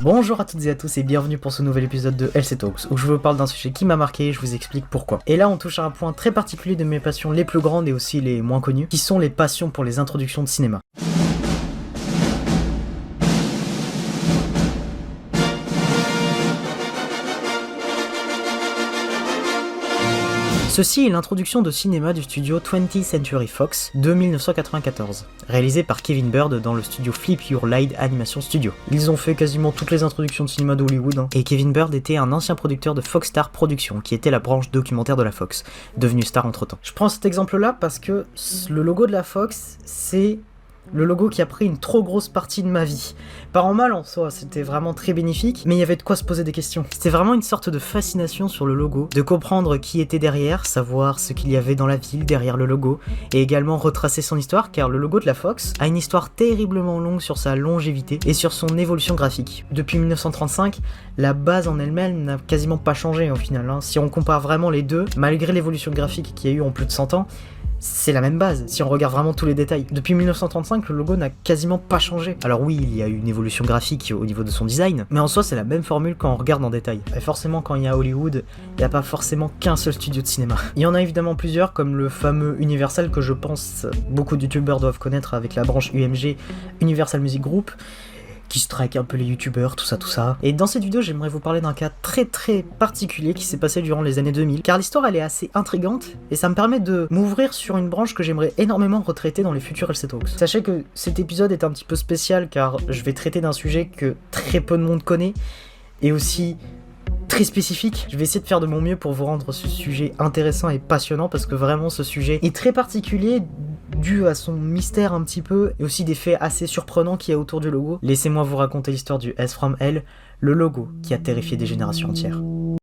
Bonjour à toutes et à tous et bienvenue pour ce nouvel épisode de LC Talks où je vous parle d'un sujet qui m'a marqué et je vous explique pourquoi. Et là on touche à un point très particulier de mes passions les plus grandes et aussi les moins connues, qui sont les passions pour les introductions de cinéma. Ceci est l'introduction de cinéma du studio 20th Century Fox de 1994, réalisé par Kevin Bird dans le studio Flip Your Lide Animation Studio. Ils ont fait quasiment toutes les introductions de cinéma d'Hollywood, et Kevin Bird était un ancien producteur de Fox Star Productions, qui était la branche documentaire de la Fox, devenue Star entre-temps. Je prends cet exemple-là parce que le logo de la Fox, c'est le logo qui a pris une trop grosse partie de ma vie. Pas en mal en soi, c'était vraiment très bénéfique, mais il y avait de quoi se poser des questions. C'était vraiment une sorte de fascination sur le logo, de comprendre qui était derrière, savoir ce qu'il y avait dans la ville derrière le logo, et également retracer son histoire, car le logo de la Fox a une histoire terriblement longue sur sa longévité et sur son évolution graphique. Depuis 1935, la base en elle-même n'a quasiment pas changé au final. Si on compare vraiment les deux, malgré l'évolution graphique qu'il y a eu en plus de 100 ans, c'est la même base, si on regarde vraiment tous les détails. Depuis 1935, le logo n'a quasiment pas changé. Alors oui, il y a eu une évolution graphique au niveau de son design, mais en soi c'est la même formule quand on regarde en détail. Et forcément quand il y a Hollywood, il n'y a pas forcément qu'un seul studio de cinéma. Il y en a évidemment plusieurs, comme le fameux Universal que je pense beaucoup de youtubeurs doivent connaître avec la branche UMG, Universal Music Group, qui strike un peu les youtubeurs, tout ça. Et dans cette vidéo, j'aimerais vous parler d'un cas très particulier qui s'est passé durant les années 2000, car l'histoire elle est assez intrigante, et ça me permet de m'ouvrir sur une branche que j'aimerais énormément retraiter dans les futurs LC Talks. Sachez que cet épisode est un petit peu spécial, car je vais traiter d'un sujet que très peu de monde connaît, et aussi très spécifique. Je vais essayer de faire de mon mieux pour vous rendre ce sujet intéressant et passionnant, parce que vraiment ce sujet est très particulier, dû à son mystère un petit peu, et aussi des faits assez surprenants qu'il y a autour du logo. Laissez-moi vous raconter l'histoire du S from L, le logo qui a terrifié des générations entières.